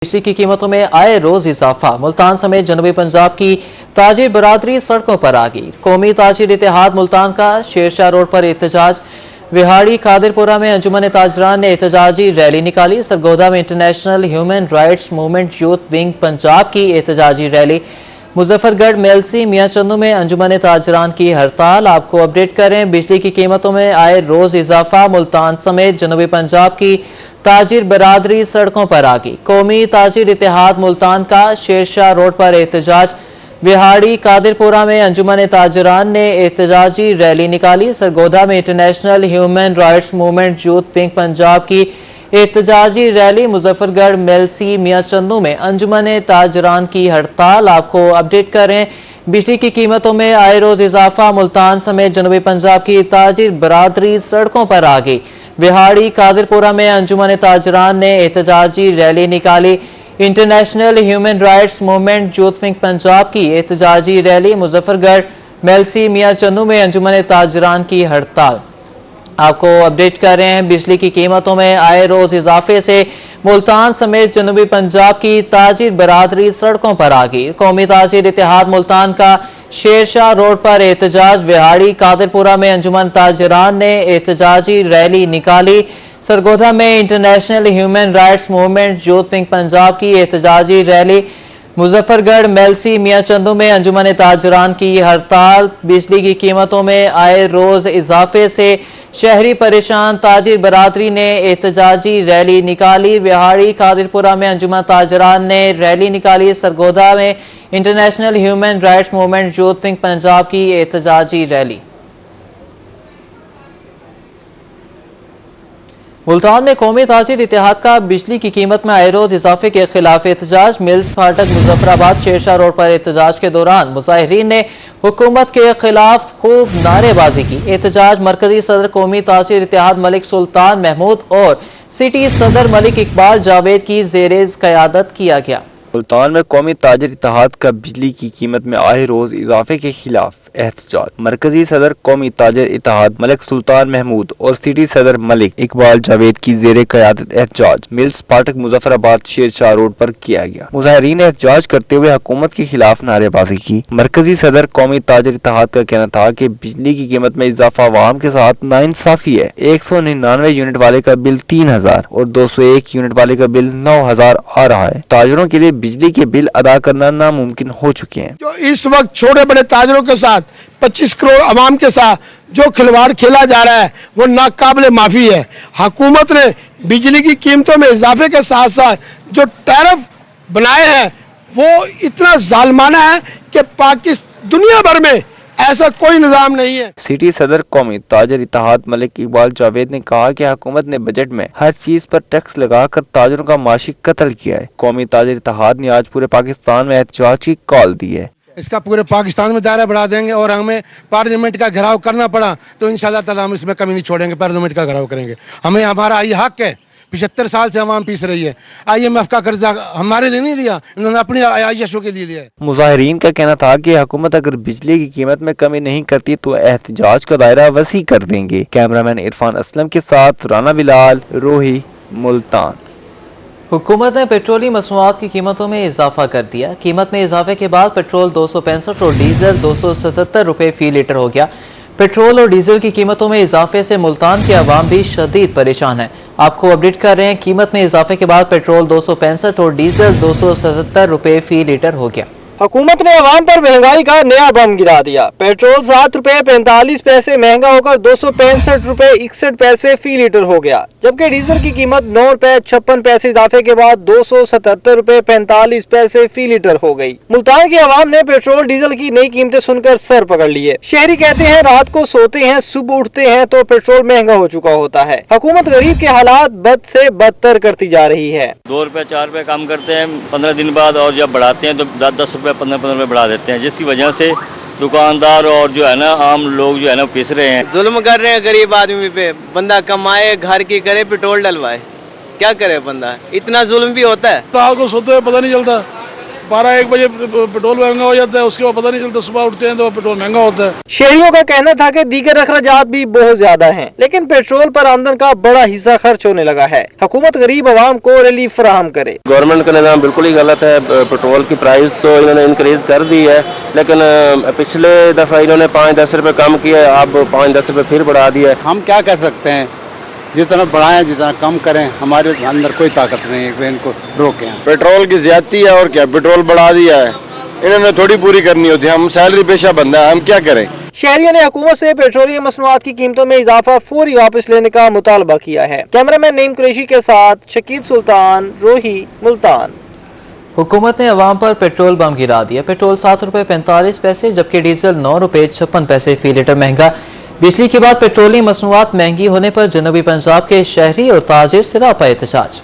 बिजली की कीमतों में आए रोज इजाफा। मुल्तान समेत जनूबी पंजाब की ताजिर बरादरी सड़कों पर आ गई। कौमी ताजिर इत्तेहाद मुल्तान का शेरशाह रोड पर एहतजाज। विहाड़ी कादिरपुरा में अंजुमन ताजरान ने एहतजाजी रैली निकाली। सरगोदा में international human rights movement youth wing Punjab की एहतजाजी रैली। मुजफ्फरगढ़ मेलसी मियां चंदू में अंजुमन ताजरान की हड़ताल। आपको अपडेट करें, बिजली की कीमतों में आए रोज इजाफा। मुल्तान समेत जनूबी पंजाब की ताजिर बरादरी सड़कों पर आ गई। कौमी ताजिर इत्तेहाद मुल्तान का शेरशाह रोड पर एहतजाज। विहाड़ी कादिरपुरा में अंजुमन ताजरान ने एहतजाजी रैली निकाली। सरगोदा में international human rights movement youth wing Punjab की एहतजाजी रैली। मुजफ्फरगढ़ मेलसी मियां चंदू में अंजुमन ताजरान की हड़ताल। आपको अपडेट करें, बिजली की कीमतों में आए रोज इजाफा। मुल्तान समेत जनूबी पंजाब की ताजिर बरादरी सड़कों पर आ गई। विहाड़ी कादिरपुरा में अंजुमन ताजरान ने एहतजाजी रैली निकाली। International human rights movement youth wing Punjab की एहतजाजी रैली। मुजफ्फरगढ़ मेलसी मियां चंदू में अंजुमन ताजरान की हड़ताल। आपको अपडेट कर रहे हैं, बिजली की कीमतों में आए रोज इजाफे से मुल्तान समेत जनूबी पंजाब की ताजिर बरादरी सड़कों पर आ गई। कौमी ताजिर इत्तेहाद मुल्तान का शेरशाह रोड पर एहतजाज। विहाड़ी कादिरपुरा में अंजुमन ताजरान ने एहतजाजी रैली निकाली। सरगोदा में international human rights movement youth wing Punjab की एहतजाजी रैली। मुजफ्फरगढ़ मेलसी मियां चंदू में अंजुमन ताजरान की हड़ताल। बिजली की कीमतों में आए रोज इजाफे से शहरी परेशान। ताजिर बरादरी ने एहतजाजी रैली निकाली। विहाड़ी कादिरपुरा में अंजुमन ताजरान ने रैली निकाली। सरगोदा में international human rights movement youth wing Punjab की एहतजाजी रैली। मुल्तान में कौमी ताजिर इत्तेहाद का बिजली की कीमत में आए रोज इजाफे के खिलाफ एहतजाज। मिल्स फाटक मुजफ्फराबाद शेरशाह रोड पर एहतजाज के दौरान मुजाहिरीन ने हुकूमत के खिलाफ खूब नारेबाजी की। एहतजाज मरकजी सदर कौमी ताजिर इत्तेहाद मलिक सुल्तान महमूद और सिटी सदर मलिक इकबाल जावेद की ज़ेरे क़यादत किया गया। मुल्तान में कौमी ताजिर इत्तेहाद का बिजली की कीमत में आए रोज इजाफे के खिलाफ एहतजाज। मरकजी सदर कौमी ताजिर इत्तेहाद मलिक सुल्तान महमूद और सिटी सदर मलिक इकबाल जावेद की ज़ेरे क़यादत एहतजाज मिल्स फाटक मुजफ्फराबाद शेरशाह रोड पर किया गया। मुजाहिरीन ने एहतजाज करते हुए हुकूमत के खिलाफ नारेबाजी की। मरकजी सदर कौमी ताजिर इत्तेहाद का कहना था कि बिजली की कीमत में इजाफा अवाम के साथ नाइंसाफी है। 199 यूनिट वाले का बिल 3000 और 201 यूनिट वाले का बिल 9000 आ रहा है। ताजिरों के लिए बिजली के बिल अदा करना नामुमकिन हो चुके हैं। जो इस वक्त छोटे बड़े ताजिरों के साथ 25 करोड़ अवाम के साथ जो खिलवाड़ खेला जा रहा है वो नाकाबिले माफी है। हुकूमत ने बिजली की कीमतों में इजाफे के साथ साथ जो टैरिफ बनाए हैं वो इतना जालमाना है कि पाकिस्तान दुनिया भर में ऐसा कोई निजाम नहीं है। सिटी सदर कौमी ताजिर इत्तेहाद मलिक इकबाल जावेद ने कहा कि हुकूमत ने बजट में हर चीज पर टैक्स लगाकर ताजिरों का माशी कत्ल किया है। कौमी ताजिर इत्तेहाद ने आज पूरे पाकिस्तान में एहतजाज की कॉल दी है। इसका पूरे पाकिस्तान में दायरा बढ़ा देंगे और हमें पार्लियामेंट का घेराव करना पड़ा तो इंशाल्लाह ताला हम इसमें कमी नहीं छोड़ेंगे, पार्लियामेंट का घेराव करेंगे। हमें हमारा ये हक है। 75 साल से अवाम पीस रही है। IMF का कर्जा हमारे लिए नहीं लिया, इन्होंने अपनी आयशों के लिए लिया है। मुजाहिरीन का कहना था कि हुकूमत अगर बिजली की कीमत में कमी नहीं करती तो एहतजाज का दायरा वसी कर देंगे। कैमरामैन इरफान असलम के साथ राना बिलाल, रोही, मुल्तान। हुकूमत ने पेट्रोली मसनूआत की कीमतों में इजाफा कर दिया। कीमत में इजाफे के बाद पेट्रोल 265 और डीजल 277 रुपए फी लीटर हो गया। पेट्रोल और डीजल की कीमतों में इजाफे से मुल्तान के अवाम भी शदीद परेशान है। आपको अपडेट कर रहे हैं, कीमत में इजाफे के बाद पेट्रोल 265 और डीजल 277 रुपए फी लीटर हो गया। हुकूमत ने अवाम पर महंगाई का नया बम गिरा दिया। पेट्रोल 7 रुपए 45 पैसे महंगा होकर 265 रुपए 61 पैसे फी लीटर हो गया, जबकि डीजल की कीमत 9 रुपए 56 पैसे इजाफे के बाद 277 रुपए 45 पैसे फी लीटर हो गई। मुल्तान की आवाम ने पेट्रोल डीजल की नई कीमतें सुनकर सर पकड़ लिए। शहरी कहते हैं रात को सोते हैं, सुबह उठते हैं तो पेट्रोल महंगा हो चुका होता है। हुकूमत गरीब के हालात बद से बदतर करती जा रही है। 2 रुपए 4 रुपए कम करते हैं 15 दिन बाद, और जब बढ़ाते हैं तो 10 रुपए 15 रुपए बढ़ा देते हैं, जिसकी वजह से दुकानदार और जो है ना आम लोग जो है ना पिस रहे हैं। जुल्म कर रहे हैं गरीब आदमी पे। बंदा कमाए, घर की करे, पेट्रोल डलवाए, क्या करे बंदा? इतना जुल्म भी होता है। रात को सोते हुए पता नहीं चलता, 12 1 बजे पेट्रोल महंगा हो जाता है, उसके बाद पता नहीं चलता, सुबह उठते हैं तो पेट्रोल महंगा होता है। शहरियों का कहना था कि दीगर अखराजात भी बहुत ज्यादा हैं, लेकिन पेट्रोल पर आमदन का बड़ा हिस्सा खर्च होने लगा है। हुकूमत गरीब आवाम को रिलीफ फराहम करे। गवर्नमेंट का निज़ाम बिल्कुल ही गलत है। पेट्रोल की प्राइस तो इन्होंने इंक्रीज कर दी है, लेकिन पिछले दफा इन्होंने 5-10 रुपए कम किया, अब 5-10 रुपए फिर बढ़ा दिया है। हम क्या कह सकते हैं, जितना बढ़ाएं जितना कम करें, हमारे अंदर कोई ताकत नहीं है कि इनको रोकें। पेट्रोल की ज्यादती है और क्या, पेट्रोल बढ़ा दिया है, इन्होंने थोड़ी पूरी करनी होती है। हम सैलरी पेशा बंदा है, हम क्या करें। शहरियों ने हुकूमत से पेट्रोलियम मसनूआत की कीमतों में इजाफा फौरी वापस लेने का मुतालबा किया है। कैमरामैन नईम कुरैशी के साथ शकील सुल्तान, रोही, मुल्तान। हुकूमत ने अवाम पर पेट्रोल बम गिरा दिया। पेट्रोल 7 रुपए 45 पैसे जबकि डीजल 9 रुपए 56 पैसे फी लीटर महंगा। बिजली के बाद पेट्रोलियम मसनूआत महंगी होने पर जनूबी पंजाब के शहरी और ताजिर सरापा एहतजाज।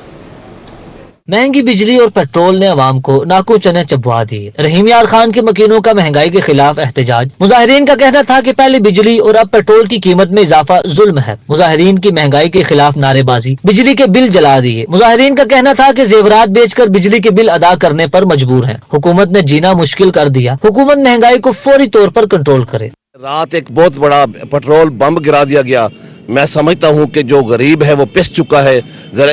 महंगी बिजली और पेट्रोल ने अवाम को नाको चने चबवा दिए। रहीम यार खान के मकीनों का महंगाई के खिलाफ एहतजाज। मुजाहिरीन का कहना था कि पहले बिजली और अब पेट्रोल की कीमत में इजाफा जुल्म है। मुजाहिरीन की महंगाई के खिलाफ नारेबाजी, बिजली के बिल जला दिए। मुजाहिरीन का कहना था कि जेवरात बेचकर बिजली के बिल अदा करने पर मजबूर है। हुकूमत ने जीना मुश्किल कर दिया। हुकूमत महंगाई को फौरी तौर पर कंट्रोल करे। रात एक बहुत बड़ा पेट्रोल बम गिरा दिया गया। मैं समझता हूं कि जो गरीब है वो पिस चुका है।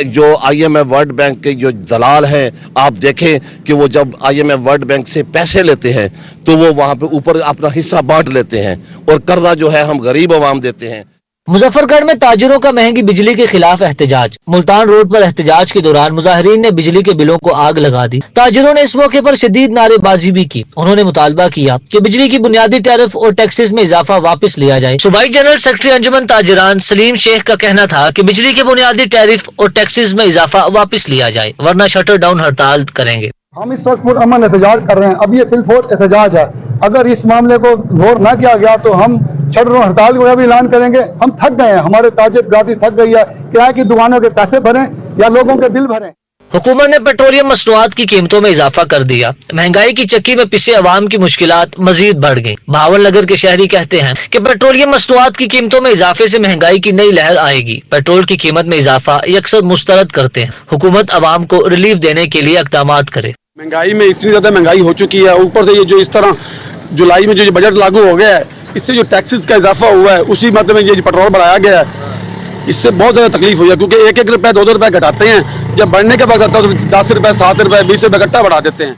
जो IMF वर्ल्ड बैंक के जो दलाल हैं, आप देखें कि वो जब IMF वर्ल्ड बैंक से पैसे लेते हैं तो वो वहां पे ऊपर अपना हिस्सा बांट लेते हैं और कर्जा जो है हम गरीब आवाम देते हैं। मुजफ्फरगढ़ में ताजिरों का महंगी बिजली के खिलाफ एहतजाज। मुल्तान रोड पर एहतजाज के दौरान मुजाहिरीन ने बिजली के बिलों को आग लगा दी। ताजिरों ने इस मौके पर शदीद नारेबाजी भी की। उन्होंने मुतालबा किया कि बिजली की बुनियादी टैरिफ और टैक्सेस में इजाफा वापस लिया जाए। सूबाई जनरल सेक्रेटरी अंजुमन ताजिरान सलीम शेख का कहना था कि बिजली के बुनियादी टैरिफ और टैक्सेस में इजाफा वापस लिया जाए, वरना शटर डाउन हड़ताल करेंगे। हम इस वक्त पुरअमन एहतजाज कर रहे हैं। अब ये फिलफोर एहतजाज है। अगर इस मामले को गौर न किया गया तो हम शटर हड़ताल को भी ऐलान करेंगे। हम थक गए हैं, हमारे ताजिर बरादरी थक गई है। किराए की दुकानों के पैसे भरें या लोगों के बिल भरें। हुकूमत ने पेट्रोलियम मसनूआत की कीमतों में इजाफा कर दिया। महंगाई की चक्की में पिसे अवाम की मुश्किलात मजीद बढ़ गई। भावल नगर के शहरी कहते हैं कि पेट्रोलियम मसनूआत की कीमतों में इजाफे से महंगाई की नई लहर आएगी। पेट्रोल की कीमत में इजाफा यकसर मुस्तरद करते हैं। हुकूमत अवाम को रिलीफ देने के लिए इक़दाम करे। महंगाई में इतनी ज्यादा महंगाई हो चुकी है, ऊपर से ये जो इस तरह जुलाई में जो बजट लागू हो गया है, इससे जो टैक्सेस का इजाफा हुआ है, उसी मतलब में ये पेट्रोल बढ़ाया गया है, इससे बहुत ज्यादा तकलीफ हुई है। क्योंकि 1-1 रुपया 2-2 रुपया घटाते हैं, जब बढ़ने के बाद आता है तो 10 रुपए 7 रुपए 20 रुपए इकट्ठा बढ़ा देते हैं।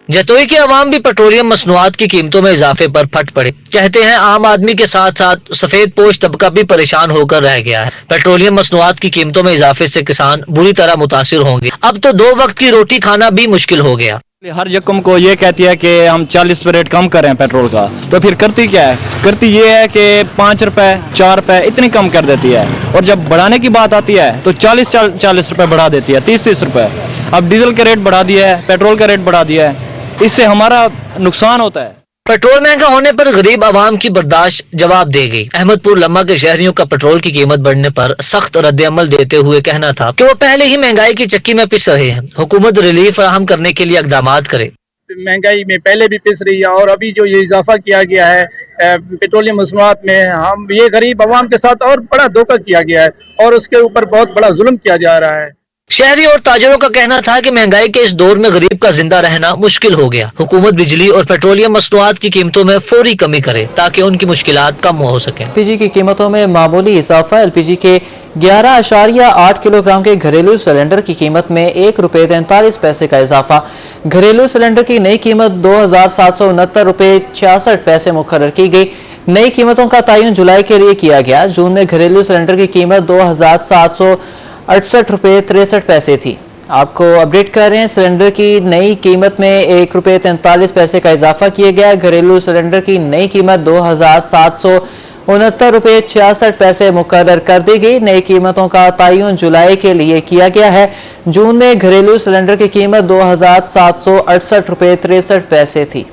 जतोई के अवाम भी पेट्रोलियम मसनूआत की कीमतों में इजाफे पर फट पड़े। कहते हैं आम आदमी के साथ साथ सफेद पोश तबका भी परेशान होकर रह गया है। पेट्रोलियम मसनूआत की कीमतों में इजाफे से किसान बुरी तरह मुतासिर होंगे। अब तो 2 वक्त की रोटी खाना भी मुश्किल हो गया। हर यकम को ये कहती है कि हम 40 रेट कम करें पेट्रोल का, तो फिर करती क्या है? करती ये है कि 5 रुपए 4 रुपए इतनी कम कर देती है, और जब बढ़ाने की बात आती है तो 40 रुपए बढ़ा देती है, 30 रुपए। अब डीजल का रेट बढ़ा दिया है, पेट्रोल का रेट बढ़ा दिया है, इससे हमारा नुकसान होता है। पेट्रोल महंगा होने पर गरीब आवाम की बर्दाश्त जवाब दे गई। अहमदपुर लम्मा के शहरियों का पेट्रोल की कीमत बढ़ने पर सख्त रद्द-ए-अमल देते हुए कहना था कि वो पहले ही महंगाई की चक्की में पिस रहे हैं। हुकूमत रिलीफ फराहम करने के लिए इक़दाम करे। महंगाई में पहले भी पिस रही है और अभी जो ये इजाफा किया गया है पेट्रोलियम मसनूआत में, हम ये गरीब आवाम के साथ और बड़ा धोखा किया गया है और उसके ऊपर बहुत बड़ा जुल्म किया जा रहा है। शहरी और ताजिरों का कहना था कि महंगाई के इस दौर में गरीब का जिंदा रहना मुश्किल हो गया। हुकूमत बिजली और पेट्रोलियम मसनूआत की कीमतों में फौरी कमी करे ताकि उनकी मुश्किलात कम हो सके। LPG की कीमतों में मामूली इजाफा। LPG के 11.8 किलोग्राम के घरेलू सिलेंडर की कीमत में 1 रुपए 43 पैसे का इजाफा। घरेलू सिलेंडर की नई कीमत 2,769 रुपए 66 पैसे मुकर्रर की गई। नई कीमतों का तयन जुलाई के लिए किया गया। जून में घरेलू सिलेंडर की कीमत 2,768 रुपए 63 पैसे थी। आपको अपडेट कर रहे हैं, सिलेंडर की नई कीमत में 1 रुपए 43 पैसे का इजाफा किया गया। घरेलू सिलेंडर की नई कीमत 2,769 रुपए 66 पैसे मुकर्रर कर दी गई। नई कीमतों का तयन जुलाई के लिए किया गया है। जून में घरेलू सिलेंडर की कीमत 2,768 रुपए 63 पैसे थी।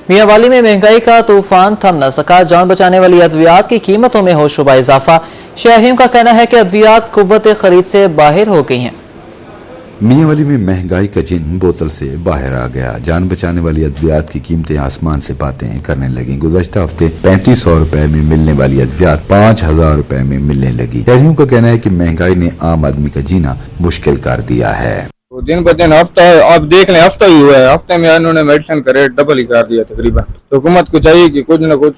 मियांवाली में महंगाई का तूफान थम न सका। जान बचाने वाली अद्वियात की कीमतों में होशरुबा इजाफा। शहरियों का कहना है कि अद्वियात कुव्वत खरीद से बाहर हो गई हैं। मियांवाली में महंगाई का जिन बोतल से बाहर आ गया। जान बचाने वाली अद्वियात की कीमतें आसमान से बातें करने लगी। गुज़श्ता हफ्ते 3500 रुपए में मिलने वाली अद्वियात 5,000 रुपए में मिलने लगी। शहरियों का कहना है कि महंगाई ने आम आदमी का जीना मुश्किल कर दिया है। तो दिन ब दिन हफ्ता आप देख लें, हफ्ता ही हुआ है, हफ्ते में इन्होंने मेडिसिन का रेट डबल ही कर दिया तकरीबन। तो हुकूमत को चाहिए कि कुछ न कुछ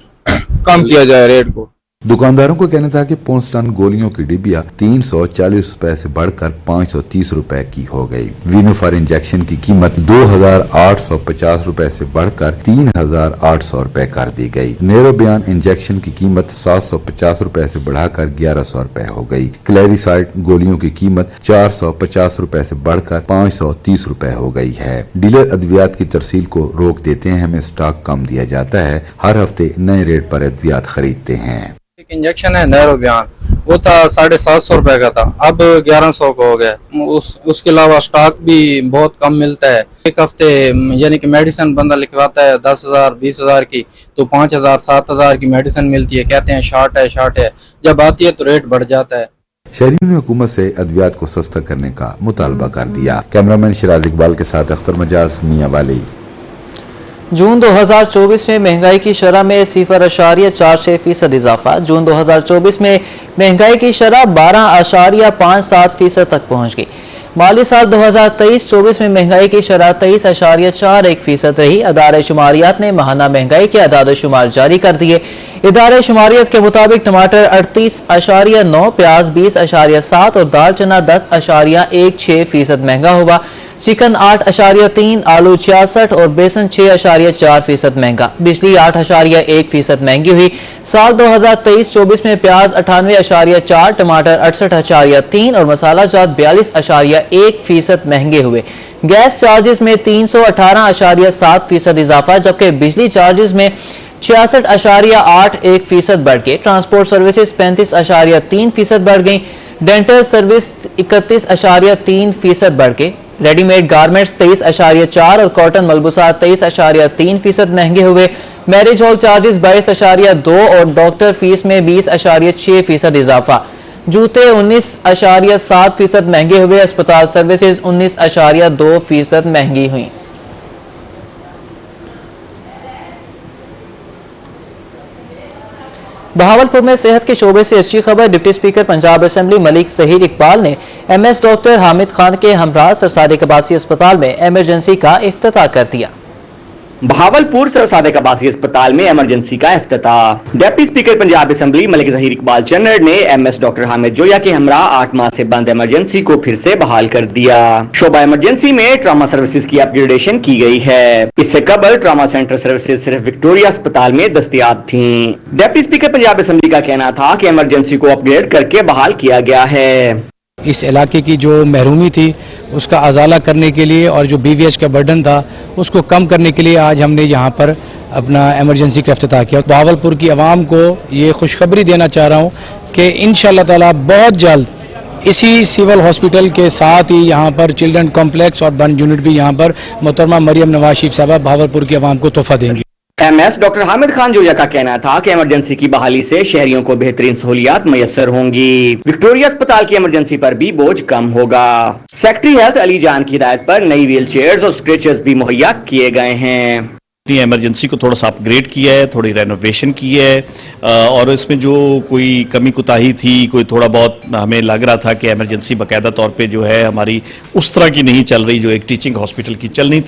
कम किया जाए रेट को। दुकानदारों का कहना था कि 5 टन गोलियों की डिबिया 340 रुपए से बढ़कर 530 रुपए की हो गई। वीनोफार इंजेक्शन की कीमत 2,850 रुपए से बढ़कर 3,800 रुपए कर दी गई। नेरोबियान इंजेक्शन की कीमत 750 रुपए से बढ़ाकर 1100 रुपए हो गई। क्लेरिसाइड गोलियों की कीमत 450 रुपए से बढ़कर 530 रुपए हो गई है। डीलर अद्वियात की तरसील को रोक देते हैं, हमें स्टॉक कम दिया जाता है, हर हफ्ते नए रेट पर अद्वियात खरीदते हैं। एक इंजेक्शन है नेरोबियान, वो था 750 रुपए का था, अब 1100 का हो गया। उसके अलावा स्टॉक भी बहुत कम मिलता है। एक हफ्ते यानी कि मेडिसिन बंदा लिखवाता है 10,000 20,000 की, तो 5,000 7,000 की मेडिसिन मिलती है, कहते हैं शार्ट है, जब आती है तो रेट बढ़ जाता है। शहरियों ने हुकूमत से अद्वियात को सस्ता करने का मुतालबा कर दिया। कैमरामैन शिराज इकबाल के साथ अख्तर मजाज, मियां वाली। जून 2024 में महंगाई की शरह में 0.46% इजाफा। जून 2024 में महंगाई की शरह 12.57% तक पहुंच गई। माली साल 2023-24 में महंगाई की शरह 23.41% रही। अदारे शुमारियात ने माहाना महंगाई के अदाद शुमार जारी कर दिए। इदारे शुमारियत के मुताबिक टमाटर 38.9, प्याज 20.7 और दाल चना 10.16% महंगा हुआ। चिकन 8.3, आलू 66 और बेसन 6.4% महंगा। बिजली 8.1% महंगी हुई। साल 2023-24 में प्याज 98.4, टमाटर 68.3 और मसाला जात 42.1% महंगे हुए। गैस चार्जेस में 318.7% इजाफा, जबकि बिजली चार्जेस में 66.81% बढ़ गए। ट्रांसपोर्ट सर्विसेज 35.3% बढ़ गई। डेंटल सर्विस 31.3% बढ़ गए। रेडीमेड गारमेंट्स 23.4 और कॉटन मलबूसा 23.3% महंगे हुए। मैरिज हॉल चार्जेस 22.2 और डॉक्टर फीस में 20.6% इजाफा। जूते 19.7% महंगे हुए। अस्पताल सर्विसेज 19.2% महंगी हुई। बहावलपुर में सेहत के शोबे से अच्छी खबर। Deputy speaker Punjab assembly Malik Zaheer Iqbal ने MS डॉक्टर हामिद खान के हमरा सरसादे कबासी अस्पताल में इमरजेंसी का इफ्तिताह कर दिया। बहावलपुर सरसादे कबासी अस्पताल में इमरजेंसी का इफ्तिताह। Deputy speaker Punjab assembly Malik Zaheer Iqbal Channar ने MS डॉक्टर हामिद जोया के हमरा 8 माह से बंद इमरजेंसी को फिर से बहाल कर दिया। शोबा इमरजेंसी में ट्रॉमा सर्विसेज की अपग्रेडेशन की गई है। इससे कबल ट्रॉमा सेंटर सर्विसेज सिर्फ विक्टोरिया अस्पताल में दस्तयाब थी। डिप्टी स्पीकर पंजाब असेंबली का कहना था कि इमरजेंसी को अपग्रेड करके बहाल किया गया है। इस इलाके की जो महरूमी थी उसका अजाला करने के लिए और जो BVH का बर्डन था उसको कम करने के लिए आज हमने यहाँ पर अपना इमरजेंसी का इफ्तिताह किया। बहावलपुर की आवाम को ये खुशखबरी देना चाह रहा हूँ कि इंशाअल्लाह ताला बहुत जल्द इसी सिविल हॉस्पिटल के साथ ही यहाँ पर चिल्ड्रन कॉम्प्लेक्स और बर्न यूनिट भी यहाँ पर मोहतरमा मरियम नवाज शरीफ साहबा बहावलपुर की आवाम को तोहफा देंगी। MS डॉक्टर हामिद खान जोया का कहना था कि इमरजेंसी की बहाली से शहरियों को बेहतरीन सहूलियात मैसर होंगी। विक्टोरिया अस्पताल की इमरजेंसी पर भी बोझ कम होगा। सेक्रेटरी हेल्थ अली जान की हिदायत पर नई व्हील चेयर्स और स्ट्रेचर्स भी मुहैया किए गए हैं। इमरजेंसी को थोड़ा सा अपग्रेड किया है, थोड़ी रेनोवेशन की है और इसमें जो कोई कमी कुताही थी, कोई थोड़ा बहुत हमें लग रहा था कि इमरजेंसी बाकायदा तौर पे जो है हमारी उस तरह की नहीं चल रही जो एक टीचिंग हॉस्पिटल की चलनी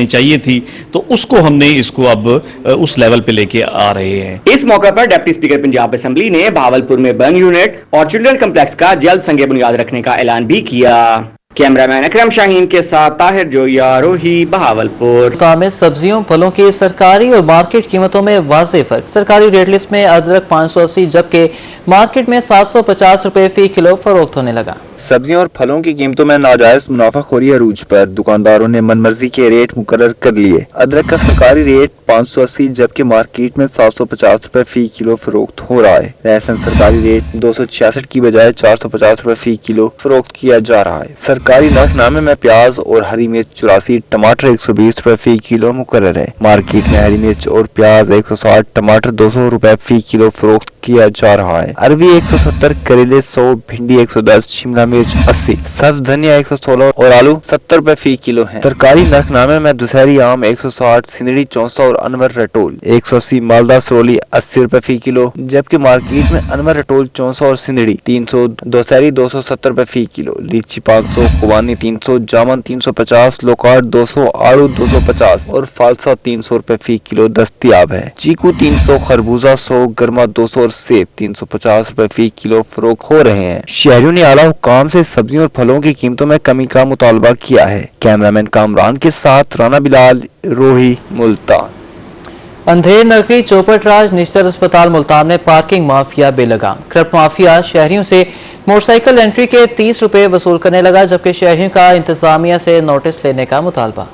चाहिए थी, तो उसको हमने इसको अब उस लेवल पे लेके आ रहे हैं। इस मौके पर डिप्टी स्पीकर पंजाब असेंबली ने बहावलपुर में बर्न यूनिट और चिल्ड्रन कम्प्लेक्स का जल्द संगे बुनियाद रखने का ऐलान भी किया। कैमरामैन अकरम शाहीन के साथ ताहिर जोया, रोही, बहावलपुर। में सब्जियों फलों की सरकारी और मार्केट कीमतों में वाज़ेह फर्क। सरकारी रेट लिस्ट में अदरक 580 जबकि मार्केट में 750 रुपए फी किलो फरोख्त होने लगा। सब्जियों और फलों की कीमतों में नाजायज मुनाफाखोरी अरूज पर दुकानदारों ने मनमर्जी के रेट मुकर्रर कर लिए। अदरक का सरकारी रेट 580 जबकि मार्केट में 750 रुपए फी किलो फरोख्त हो रहा है। लहसुन सरकारी रेट 266 की बजाय 450 रुपए फी किलो फरोख्त किया जा रहा है। सरकारी नफनामे में प्याज और हरी मिर्च 84, टमाटर 120 रुपए फी किलो मुकर्रर है। मार्केट में हरी मिर्च और प्याज 160, टमाटर 200 रुपए फी किलो फरोख्त किया जा रहा है। अरवी 170, करेले 100, भिंडी 110, शिमला मिर्च 80, सब्ज धनिया 116 और आलू 70 रुपए फी किलो है। सरकारी नरखनामे में दुशहरी आम 160, सिंदड़ी 64 और अनवर रटोल 180, मालदा सरोली 80 रुपए फी किलो, जबकि मार्केट में अनवर रटोल 64 और सिंदड़ी 300, दोशहरी 270 रुपए फी किलो, लीची 500, खुबानी 300, जामुन 350, लोकाट 200, आड़ू 250 और फालसा 300 रुपए फी किलो दस्तयाब है। चीकू 300, खरबूजा 100, गरमा 200 और सेब 350 रुपए फी किलो फरोख्त हो रहे हैं। शहरियों ने आला हुक्काम से सब्जियों और फलों की कीमतों में कमी का मुतालबा किया है। कैमरामैन कामरान के साथ राना बिलाल, रोही, मुल्तान। अंधेर नगरी चौपट राज निश्चर अस्पताल मुल्तान में पार्किंग माफिया बेलगाम। करप्ट माफिया शहरियों से मोटरसाइकिल एंट्री के 30 रुपए वसूल करने लगा, जबकि शहरियों का इंतजामिया से नोटिस लेने का मुतालबा।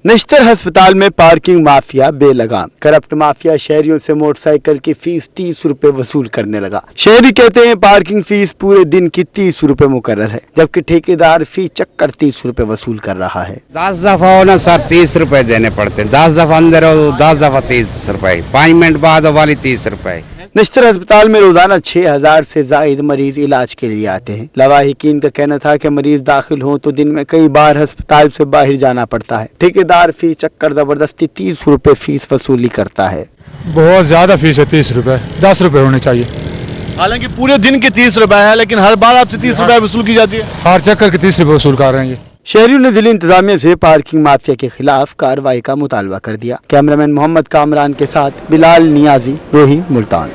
निश्तर अस्पताल में पार्किंग माफिया बेलगाम। करप्ट माफिया शहरियों से मोटरसाइकिल की फीस 30 रुपए वसूल करने लगा। शहरी कहते हैं पार्किंग फीस पूरे दिन की 30 रुपए मुकर्रर है, जबकि ठेकेदार फी चक्कर 30 रुपए वसूल कर रहा है। 10 दफा हो ना सर 30 रुपए देने पड़ते हैं। 10 दफा अंदर हो 10 दफा 30 रुपए, 5 मिनट बाद वाली 30 रुपए। निश्तर अस्पताल में रोजाना 6000 से जायद मरीज इलाज के लिए आते हैं। लवाहिकीन का कहना था कि मरीज दाखिल हों तो दिन में कई बार अस्पताल से बाहर जाना पड़ता है। ठेकेदार फी चक्कर जबरदस्ती 30 रुपए फीस वसूली करता है। बहुत ज्यादा फीस है 30 रुपए, 10 रुपए होने चाहिए। हालांकि पूरे दिन के 30 रुपए है, लेकिन हर बार आपसे 30 रुपए वसूल की जाती है। हर चक्कर के 30 रुपए वसूल कर रहे हैं। शहरियों ने जिला इंतजामिया से पार्किंग माफिया के खिलाफ कार्रवाई का मुतालबा कर दिया। कैमरामैन मोहम्मद कामरान के साथ बिलाल नियाजी, रोही, मुल्तान।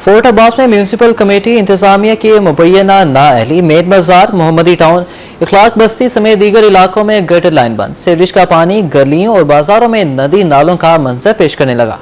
फोर्ट अब्बास में म्यूनिसिपल कमेटी इंतजामिया की मुबैना नाअहली मेन बाजार, मोहम्मदी टाउन, इखलाक बस्ती समेत दीगर इलाकों में गटर लाइन बंद। सीवरेज का पानी गलियों और बाजारों में नदी नालों का मंजर पेश करने लगा।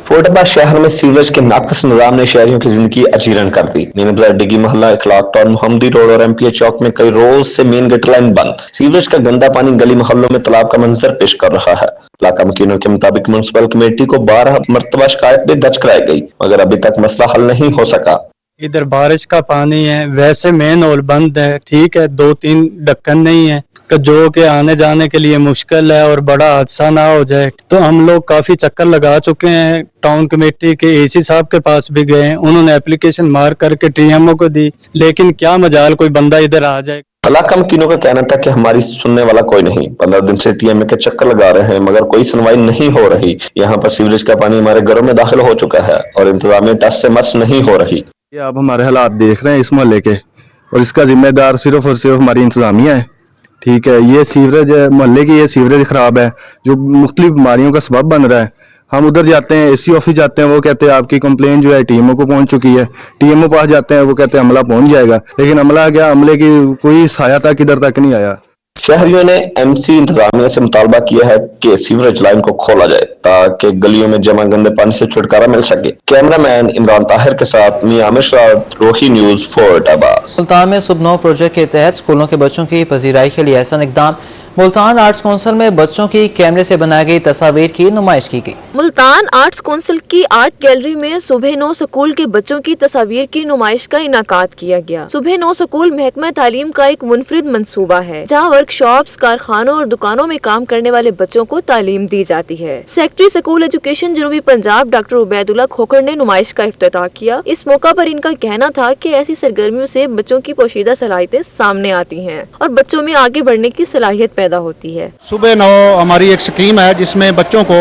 फोर्ट अब्बास शहर में सीवरेज के नाकस निजाम ने शहरियों की जिंदगी अजीरन कर दी। मेन बाजार, डिगी मोहल्ला, इखलाक टाउन, मोहम्मदी रोड और एमपीए चौक में कई रोज से मेन गटर लाइन बंद। सीवरेज का गंदा पानी गली मोहल्लों में तालाब का मंजर पेश कर रहा है। इलाका मकीनों के मुताबिक म्यूनिसिपल कमेटी को 12 मरतबा शिकायत भी दर्ज कराई गई, मगर अभी तक मसला हल नहीं हो सका। इधर बारिश का पानी है, वैसे मेन होल बंद है, ठीक है, 2-3 ढक्कन नहीं है, जो के आने जाने के लिए मुश्किल है और बड़ा हादसा ना हो जाए। तो हम लोग काफी चक्कर लगा चुके हैं। टाउन कमेटी के एसी साहब के पास भी गए, उन्होंने एप्लीकेशन मार करके टीएमओ को दी, लेकिन क्या मजाल कोई बंदा इधर आ जाए। इलाका मकीनों का कहना था कि हमारी सुनने वाला कोई नहीं। 15 दिन से टीएमए के चक्कर लगा रहे हैं, मगर कोई सुनवाई नहीं हो रही। यहाँ पर सीवरेज का पानी हमारे घरों में दाखिल हो चुका है और इंतजामिया टस से मस नहीं हो रही। अब हमारे हालात देख रहे हैं इस मोहल्ले के, और इसका जिम्मेदार सिर्फ और सिर्फ हमारी इंतजामिया है। ठीक है, ये सीवरेज मोहल्ले की ये सीवरेज खराब है जो मुख्तलिफ बीमारियों का सबब बन रहा है। हम उधर जाते हैं, एसी ऑफिस जाते हैं, वो कहते हैं आपकी कंप्लेन जो है टीएमओ को पहुंच चुकी है। टीएमओ पास जाते हैं, वो कहते हैं अमला पहुंच जाएगा, लेकिन अमला क्या, अमले की कोई सहायता किधर तक नहीं आया। शहरियों ने एमसी इंतजामिया से मुतालबा किया है कि सीवरेज लाइन को खोला जाए ताकि गलियों में जमा गंदे पानी से छुटकारा मिल सके। कैमरामैन इमरान ताहिर के साथ मियां अमिशरात, रोही न्यूज, फोर्ट अब्बास। मुल्तान में सुबह प्रोजेक्ट के तहत स्कूलों के बच्चों की पजीराई के लिए एहसन इकदाम। मुल्तान आर्ट्स काउंसिल में बच्चों की कैमरे से बनाई गई तस्वीर की नुमाइश की गई। मुल्तान आर्ट्स काउंसिल की आर्ट गैलरी में सुबह 9 स्कूल के बच्चों की तस्वीर की नुमाइश का इनाकात किया गया। सुबह 9 स्कूल महकमा तालीम का एक मुनफरिद मंसूबा है, जहां वर्कशॉप्स, कारखानों और दुकानों में काम करने वाले बच्चों को तालीम दी जाती है। सेक्रेटरी स्कूल एजुकेशन जनूबी पंजाब डॉक्टर उबैदुल्ला खोखर ने नुमाइश का इफ्तिताह किया। इस मौका पर इनका कहना था कि ऐसी सरगर्मियों से बच्चों की पोशीदा सलाहियतें सामने आती हैं और बच्चों में आगे बढ़ने की सलाहियत पैदा होती है। सुबह 9 हमारी एक स्कीम है जिसमें बच्चों को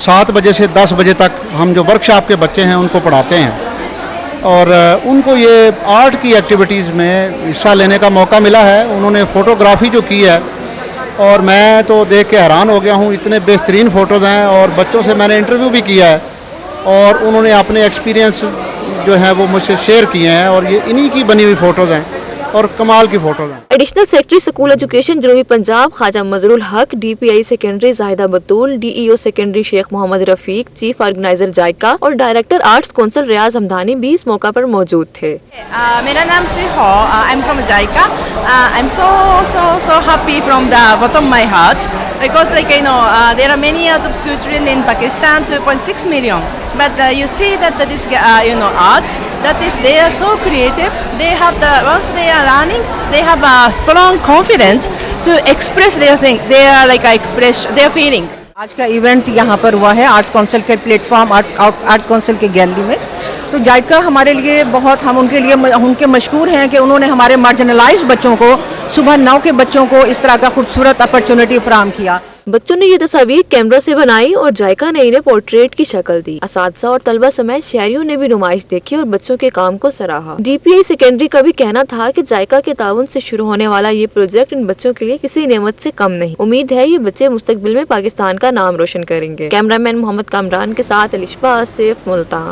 7 बजे से 10 बजे तक हम जो वर्कशॉप के बच्चे हैं उनको पढ़ाते हैं और उनको ये आर्ट की एक्टिविटीज़ में हिस्सा लेने का मौका मिला है। उन्होंने फोटोग्राफी जो की है और मैं तो देख के हैरान हो गया हूँ, इतने बेहतरीन फ़ोटोज़ हैं और बच्चों से मैंने इंटरव्यू भी किया है और उन्होंने अपने एक्सपीरियंस जो है वो मुझसे शेयर किए हैं और ये इन्हीं की बनी हुई फ़ोटोज़ हैं और कमाल की फोटो है। एडिशनल सेक्रेटरी स्कूल एजुकेशन जनूबी Punjab Khwaja Mazharul Haq, DPI secondary Zahida Batool, DEO secondary Sheikh Muhammad Rafiq, chief organizer JICA और director arts council Riaz Hamdani भी इस मौका पर मौजूद थे। मेरा नाम हो, I am from JICA. I am so happy from the bottom of my heart because there are many out of school students in Pakistan, 2.6 million, but you see that this art that is, they are so creative. They have once they are learning, they have a strong confidence to express their thing. They are express their feeling. आज का event यहाँ पर हुआ है arts council के platform arts council के gallery में तो जायका हमारे लिए बहुत, हम उनके मशहूर हैं कि उन्होंने हमारे मार्जिनलाइज्ड बच्चों को, सुबह 9 के बच्चों को इस तरह का खूबसूरत अपॉर्चुनिटी फराहम किया। बच्चों ने ये तस्वीर कैमरा से बनाई और जायका ने इन्हें पोर्ट्रेट की शक्ल दी। असातिज़ा और तलबा समेत शहरियों ने भी नुमाइश देखी और बच्चों के काम को सराहा। DPI सेकेंडरी का भी कहना था कि जायका के ताउन से शुरू होने वाला ये प्रोजेक्ट इन बच्चों के लिए किसी नेमत से कम नहीं। उम्मीद है ये बच्चे मुस्तकबिल में पाकिस्तान का नाम रोशन करेंगे। कैमरामैन मोहम्मद कामरान के साथ अलिशबा आसिफ, मुल्तान।